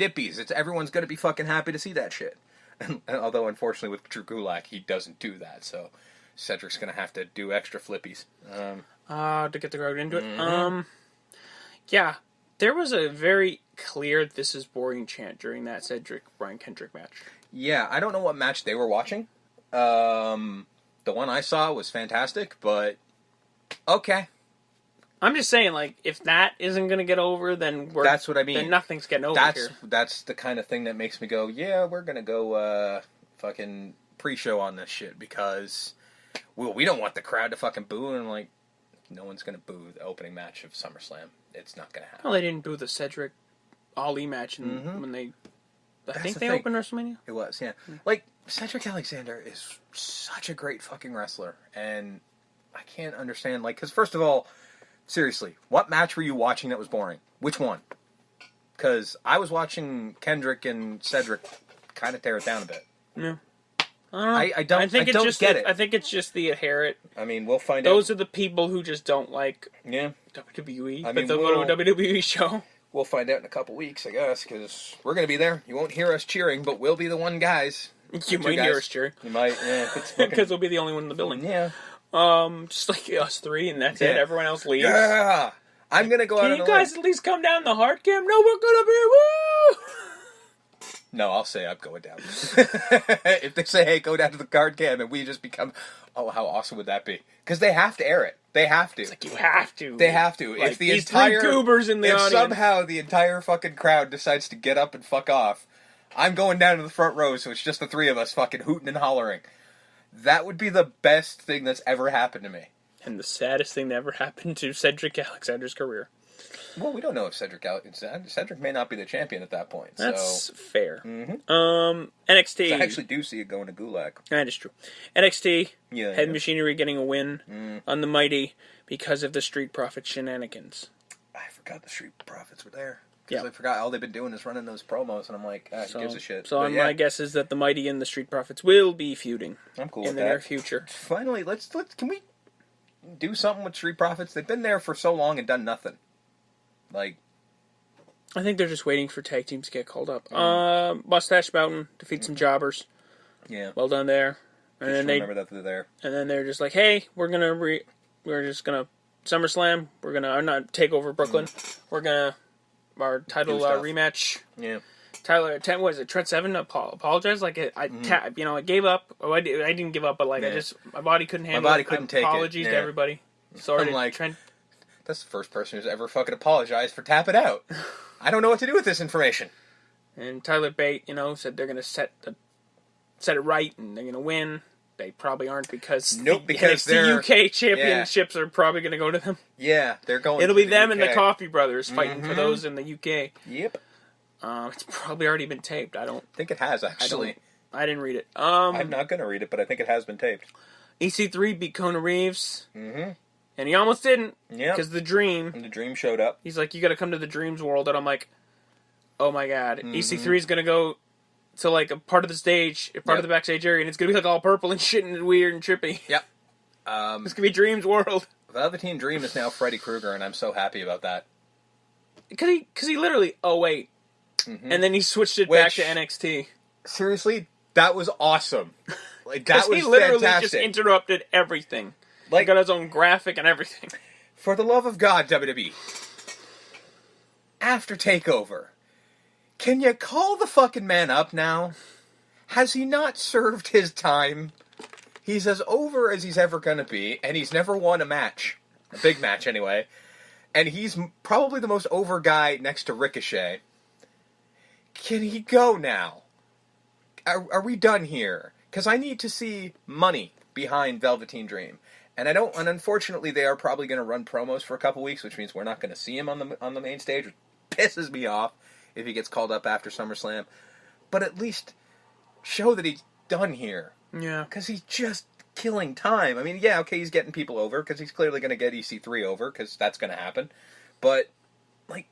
dippies. Everyone's going to be fucking happy to see that shit. And although, unfortunately, with Drew Gulak, he doesn't do that, so Cedric's going to have to do extra flippies. To get the crowd into it. Yeah, there was a very clear "this is boring" chant during that Cedric-Brian Kendrick match. Yeah, I don't know what match they were watching. The one I saw was fantastic, but okay. I'm just saying, like, if that isn't going to get over, then that's what I mean. Then nothing's getting over here. That's the kind of thing that makes me go, yeah, we're going to go fucking pre-show on this shit, because we don't want the crowd to fucking boo, and I'm like, no one's going to boo the opening match of SummerSlam. It's not going to happen. Well, they didn't boo the Cedric Ali match when they... I think they opened WrestleMania? It was, yeah. Like, Cedric Alexander is such a great fucking wrestler, and I can't understand, like, because first of all, seriously, what match were you watching that was boring? Which one? Because I was watching Kendrick and Cedric kind of tear it down a bit. Yeah. I don't get it. I think it's just the inherent... I mean, we'll find out. Those are the people who just don't like WWE, but they'll go to a WWE show. We'll find out in a couple weeks, I guess, because we're going to be there. You won't hear us cheering, but we'll be the one guys. You might hear us cheering. You might, yeah. Because we'll be the only one in the building. Yeah. Just like us three, and that's it. Everyone else leaves. Yeah! I'm going to go out on a limb. Can you guys at least come down the hard cam? No, we're going to be, woo! No, I'll say I'm going down. If they say, hey, go down to the card cam, and we just become... Oh, how awesome would that be? Because they have to air it. They have to. It's like, you have to. They have to. Like, if the these entire... three goobers in the if audience... somehow the entire fucking crowd decides to get up and fuck off, I'm going down to the front row, so it's just the three of us fucking hooting and hollering. That would be the best thing that's ever happened to me. And the saddest thing that ever happened to Cedric Alexander's career. Well, we don't know if Cedric may not be the champion at that point. That's fair. Mm-hmm. NXT. I actually do see it going to Gulak. That is true. NXT, Head Machinery getting a win on the Mighty because of the Street Profits shenanigans. I forgot the Street Profits were there. Because I forgot all they've been doing is running those promos, and I'm like, who gives a shit? So my guess is that the Mighty and the Street Profits will be feuding. I'm cool in the near future. Finally, can we do something with Street Profits? They've been there for so long and done nothing. Like, I think they're just waiting for tag teams to get called up. Mustache Mountain defeat some jobbers. Yeah, well done there. And then remember that they're there. And then they're just like, hey, we're just gonna SummerSlam. We're gonna not take over Brooklyn. We're gonna our title rematch. Yeah. Trent Seven apologized. Like I gave up. Oh, I didn't give up, but like my body couldn't handle it. My body couldn't take it. Apologies to everybody. Sorry, Trent. That's the first person who's ever fucking apologized for tapping out. I don't know what to do with this information. And Tyler Bate, said they're going to set it right and they're going to win. They probably aren't because the UK championships are probably going to go to them. Yeah, they're going. It'll be them and the Coffee Brothers fighting for those in the UK. Yep. It's probably already been taped. I don't think it has actually. I didn't read it. I'm not going to read it, but I think it has been taped. EC3 beat Kona Reeves. Mm-hmm. And he almost didn't. Yeah. Because the Dream showed up. He's like, you got to come to the Dream's world. And I'm like, oh my god. EC3 is going to go to like a part of the stage, part of the backstage area, and it's going to be like all purple and shit and weird and trippy. Yep. It's going to be Dream's world. Velveteen Dream is now Freddy Krueger, and I'm so happy about that. Because he literally, and then he switched it back to NXT. Seriously, that was awesome. Like, that was he literally fantastic. Just interrupted everything. Like, got his own graphic and everything. For the love of God, WWE. After TakeOver, can you call the fucking man up now? Has he not served his time? He's as over as he's ever going to be, and he's never won a match. A big match, anyway. And he's probably the most over guy next to Ricochet. Can he go now? Are we done here? Because I need to see money behind Velveteen Dream. And unfortunately, they are probably going to run promos for a couple weeks, which means we're not going to see him on the main stage, which pisses me off if he gets called up after SummerSlam. But at least show that he's done here. Yeah. Because he's just killing time. I mean, yeah, okay, he's getting people over, because he's clearly going to get EC3 over, because that's going to happen. But, like,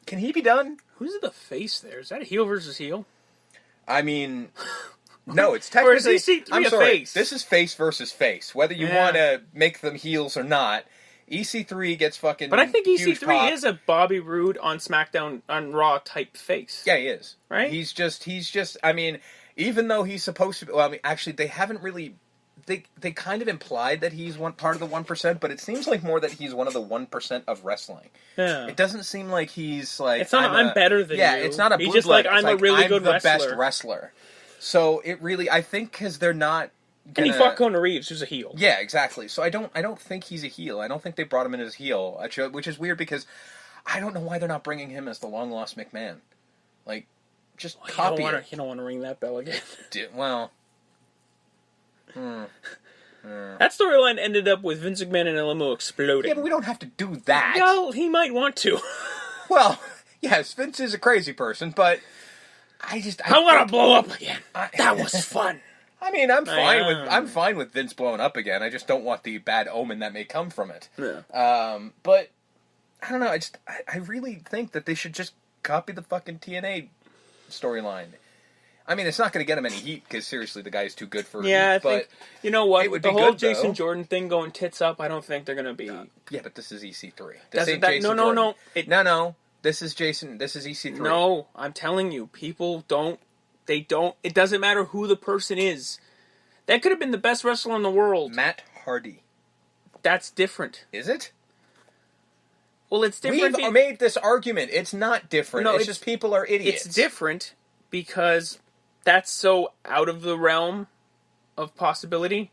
can he be done? Who's the face there? Is that heel versus heel? I mean... No, it's technically... Or is EC3 I'm sorry, face? This is face versus face. Whether you want to make them heels or not, EC3 gets fucking. But I think EC3 is a Bobby Roode on SmackDown on Raw type face. Yeah, he is. Right? He's just. I mean, even though he's supposed to be. Well, I mean, actually, they haven't really. They kind of implied that he's part of the 1%, but it seems like more that he's one of the 1% of wrestling. Yeah. It doesn't seem like he's like. It's not. I'm better than you. Yeah, it's not a. He's just like I'm a really good wrestler. I'm the best wrestler. So it really, I think, because they're not. And he fought Kona Reeves, who's a heel. Yeah, exactly. So I don't think he's a heel. I don't think they brought him in as heel, which is weird because I don't know why they're not bringing him as the long lost McMahon. Like, just copy it. You don't want to ring that bell again. Well. That storyline ended up with Vince McMahon and Limo exploding. Yeah, but we don't have to do that. Well, he might want to. Well, yes, Vince is a crazy person, but I want to blow up again. That was fun. I mean, I'm fine with Vince blowing up again. I just don't want the bad omen that may come from it. Yeah. But I don't know. I really think that they should just copy the fucking TNA storyline. I mean, it's not going to get him any heat because seriously, the guy's too good for. Yeah, heat, I think you know what? With the whole good, Jason Jordan thing going tits up, I don't think they're going to be. Yeah, but this is EC3. No. No. This is Jason. This is EC3. No, I'm telling you, people don't. They don't. It doesn't matter who the person is. That could have been the best wrestler in the world. Matt Hardy. That's different. Is it? Well, it's different. We've made this argument. It's not different. No, it's just people are idiots. It's different because that's so out of the realm of possibility.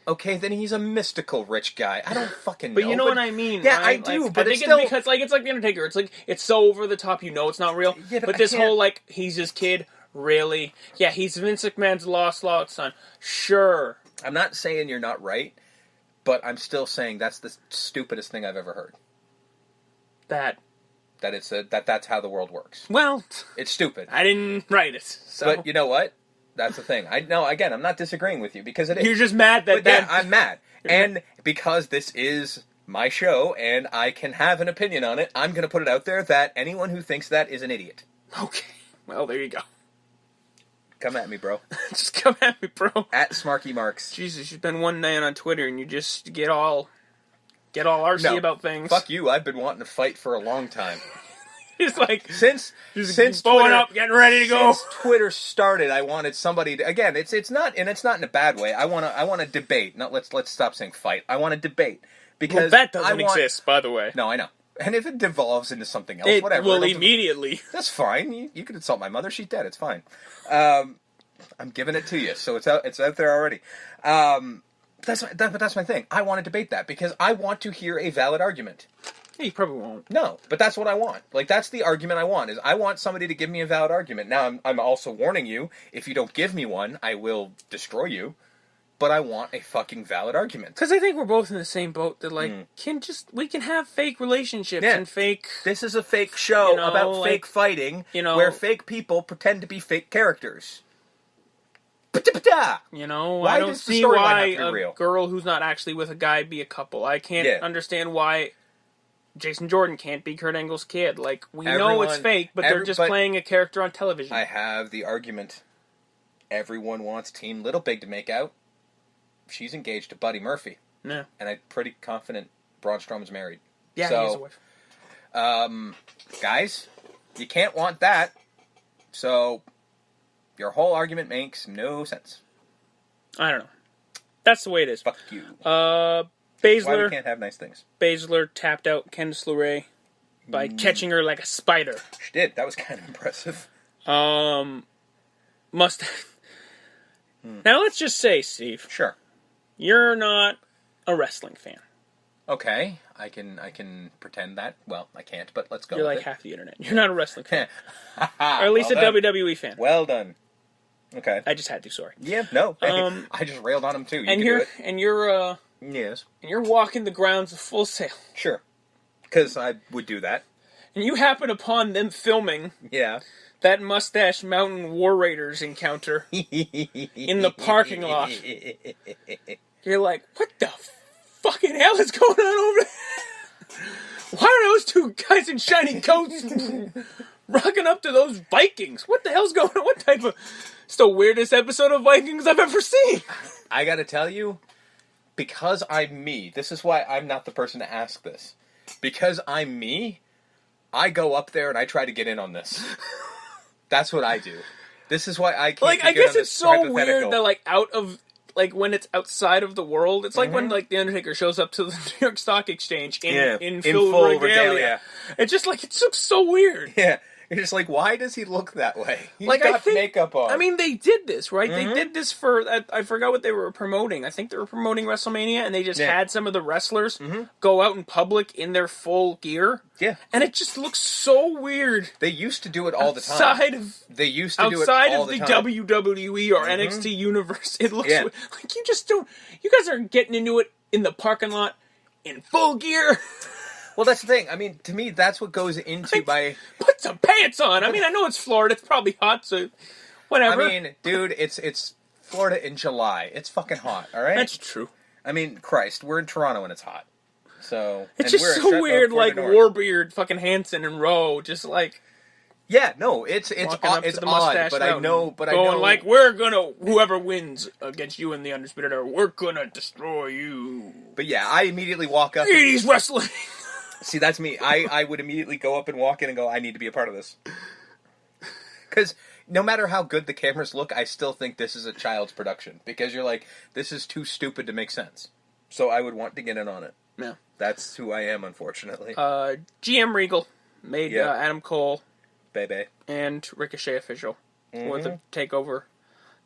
Okay, then he's a mystical rich guy. I don't fucking know. But you know what I mean, yeah, right? I do, like, but I think it's because it's like The Undertaker. It's like, it's so over the top, you know it's not real. Yeah, but this whole, like, he's his kid, really? Yeah, he's Vince McMahon's lost son. Sure. I'm not saying you're not right, but I'm still saying that's the stupidest thing I've ever heard. That's how the world works. Well, it's stupid. I didn't write it, so. But you know what? That's the thing. Again, I'm not disagreeing with you because it is. You're just mad that. Yeah, I'm mad, and because this is my show and I can have an opinion on it, I'm going to put it out there that anyone who thinks that is an idiot. Okay. Well, there you go. Come at me, bro. Just come at me, bro. At Smarky Marks. Jesus, you've been one man on Twitter and you just get all arsey about things. Fuck you. I've been wanting to fight for a long time. It's like since blowing Twitter, up, getting ready to go. Since Twitter started, I wanted somebody to, again. It's not in a bad way. I want to debate. Not let's stop saying fight. I want to debate because that doesn't exist, by the way. No, I know. And if it devolves into something else, whatever. Well, immediately. That's fine. You can insult my mother. She's dead. It's fine. I'm giving it to you, so it's out there already. But that's my thing. I want to debate that because I want to hear a valid argument. Yeah, you probably won't. No, but that's what I want. Like, that's the argument I want, is I want somebody to give me a valid argument. Now, I'm also warning you, if you don't give me one, I will destroy you. But I want a fucking valid argument. Because I think we're both in the same boat that, like, we can have fake relationships and fake... This is a fake show about fake fighting, where fake people pretend to be fake characters. You know, I don't see why a girl who's not actually with a guy be a couple. I can't understand why Jason Jordan can't be Kurt Angle's kid. Like, we know it's fake, but they're just playing a character on television. I have the argument. Everyone wants Team Little Big to make out. She's engaged to Buddy Murphy. Yeah. And I'm pretty confident Braun Strowman's married. Yeah, he has a wife. Guys, you can't want that. So, your whole argument makes no sense. I don't know. That's the way it is. Fuck you. Baszler. Why we can't have nice things. Baszler tapped out Candice LeRae by catching her like a spider. She did. That was kind of impressive. Mustache. Now let's just say, Steve. Sure. You're not a wrestling fan. Okay. I can pretend that. Well, I can't, but let's go. You're like half the internet. You're not a wrestling fan. Or at least a WWE fan. Well done. Okay. I just had to, sorry. Yeah, no. I just railed on him too. Yes. And you're walking the grounds of Full Sail. Sure. Because I would do that. And you happen upon them filming that Mustache Mountain War Raiders encounter in the parking lot. You're like, what the fucking hell is going on over there? Why are those two guys in shiny coats rocking up to those Vikings? What the hell's going on? What type of... It's the weirdest episode of Vikings I've ever seen. I gotta tell you, because I'm me, this is why I'm not the person to ask this. Because I'm me, I go up there and I try to get in on this. That's what I do. This is why I can't. Like, I guess it's so weird that, like, when it's outside of the world, it's like when, like, The Undertaker shows up to the New York Stock Exchange in full regalia. It's just, like, it looks so weird. Yeah. You're just like, why does he look that way? He's got makeup on. I mean, they did this, right? They did this for, I forgot what they were promoting. I think they were promoting WrestleMania, and they just had some of the wrestlers go out in public in their full gear. Yeah. And it just looks so weird. They used to do it all the time. Outside of the WWE or NXT universe, it looks like you just don't, you guys are getting into it in the parking lot in full gear. Well, that's the thing. I mean, to me, that's what goes into put some pants on. I mean, I know it's Florida. It's probably hot, so whatever. I mean, dude, it's Florida in July. It's fucking hot, all right? That's true. I mean, Christ, we're in Toronto and it's hot. So it's just so weird, like Warbeard, fucking Hanson and Rowe, just like. Yeah, no, it's odd, but I know, like, we're gonna, whoever wins against you in the Undisputed Era, we're gonna destroy you. But yeah, I immediately walk up. 80s wrestling. See, that's me. I would immediately go up and walk in and go, I need to be a part of this. Because no matter how good the cameras look, I still think this is a child's production. Because you're like, this is too stupid to make sense. So I would want to get in on it. Yeah. That's who I am, unfortunately. GM Regal made Adam Cole Bebe and Ricochet official for the TakeOver,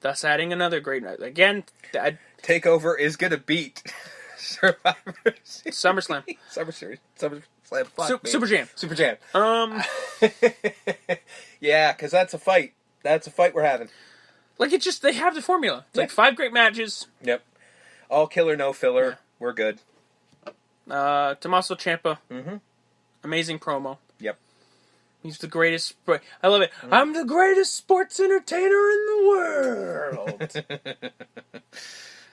thus adding another great night. Again, TakeOver is going to beat Survivor Series. SummerSlam. SummerSlam. Super Jam. Super Jam. Yeah, because that's a fight. That's a fight we're having. Like, it's just, they have the formula. It's like 5 great matches. Yep. All killer, no filler. Yeah. We're good. Tommaso Ciampa. Amazing promo. Yep. He's the greatest. I love it. I'm the greatest sports entertainer in the world.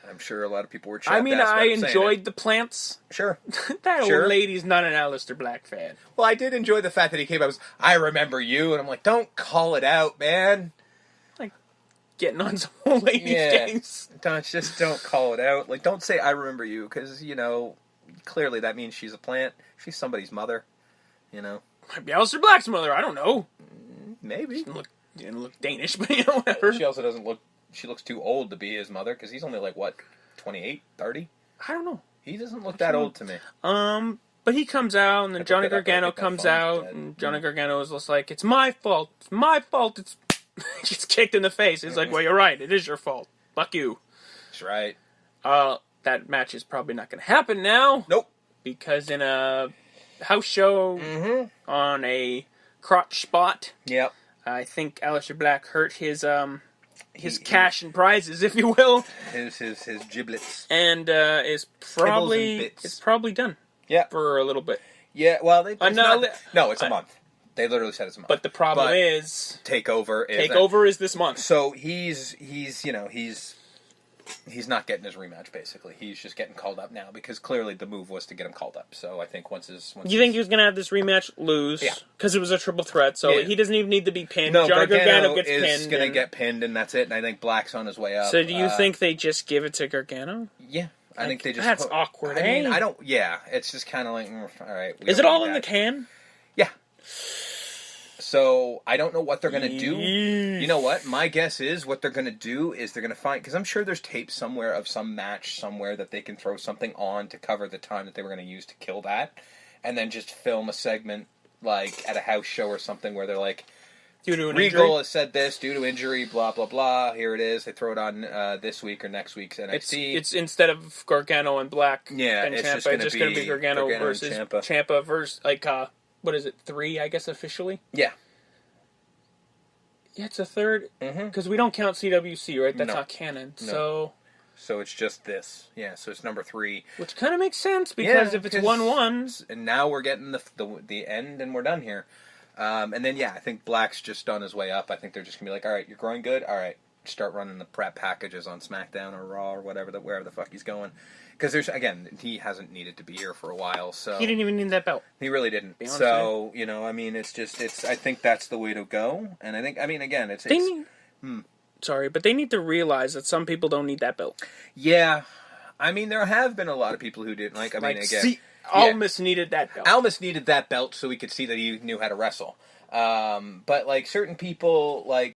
I'm sure a lot of people were chapped. I mean, I enjoyed the plants. Sure. That old lady's not an Aleister Black fan. Well, I did enjoy the fact that he came out and I remember you, and I'm like, don't call it out, man. Like, getting on some old lady's case. Don't call it out. Like, don't say I remember you, because, you know, clearly that means she's a plant. She's somebody's mother, you know. Might be Aleister Black's mother, I don't know. Maybe. She didn't look Danish, but, you know, whatever. She also doesn't look... She looks too old to be his mother, because he's only, like, what, 28, 30? I don't know. He doesn't look that old to me. But he comes out, and then Johnny Gargano comes out, and Johnny Gargano is just like, it's my fault. It's my fault. It's gets kicked in the face. He's like, well, you're right. It is your fault. Fuck you. That's right. That match is probably not going to happen now. Nope. Because in a house show on a crotch spot, I think Aleister Black hurt his cash and prizes, if you will. His giblets. And it's probably done. Yeah. For a little bit. Yeah, well, it's a month. They literally said it's a month. But the problem is TakeOver is this month. So he's not getting his rematch, basically. He's just getting called up now, because clearly the move was to get him called up. So I think once you think he was going to have this rematch lose? Yeah. Because it was a triple threat, so he doesn't even need to be pinned. No, Johnny Gargano gets is pinned. going to get pinned, and that's it. And I think Black's on his way up. So do you think they just give it to Gargano? Yeah. I think they just... That's awkward, I mean, I don't... Yeah, it's just kind of like, all right. Is it all in the can? Yeah. So, I don't know what they're going to do. You know what? My guess is what they're going to do is they're going to find... Because I'm sure there's tape somewhere of some match somewhere that they can throw something on to cover the time that they were going to use to kill that. And then just film a segment, like, at a house show or something where they're like... Regal has said this due to injury, blah, blah, blah. Here it is. They throw it on this week or next week's NXT. It's instead of Gargano and Black and it's Ciampa, it's just going to be Gargano versus Ciampa versus, like, what is it, 3, I guess, officially? Yeah. Yeah, it's a third, because we don't count CWC, right? That's not canon, So it's just this. Yeah, so it's number 3. Which kind of makes sense, because if it's 1-1... And now we're getting the end, and we're done here. And then, I think Black's just on his way up. I think they're just going to be like, all right, you're growing good? All right, start running the prep packages on SmackDown or Raw or wherever the fuck he's going. Because he hasn't needed to be here for a while, so... He didn't even need that belt. He really didn't. So, I mean, I think that's the way to go. And I think, again, Sorry, but they need to realize that some people don't need that belt. Yeah. I mean, there have been a lot of people who didn't like. I mean, again, Almas needed that belt. Almas needed that belt so we could see that he knew how to wrestle. But like certain people, like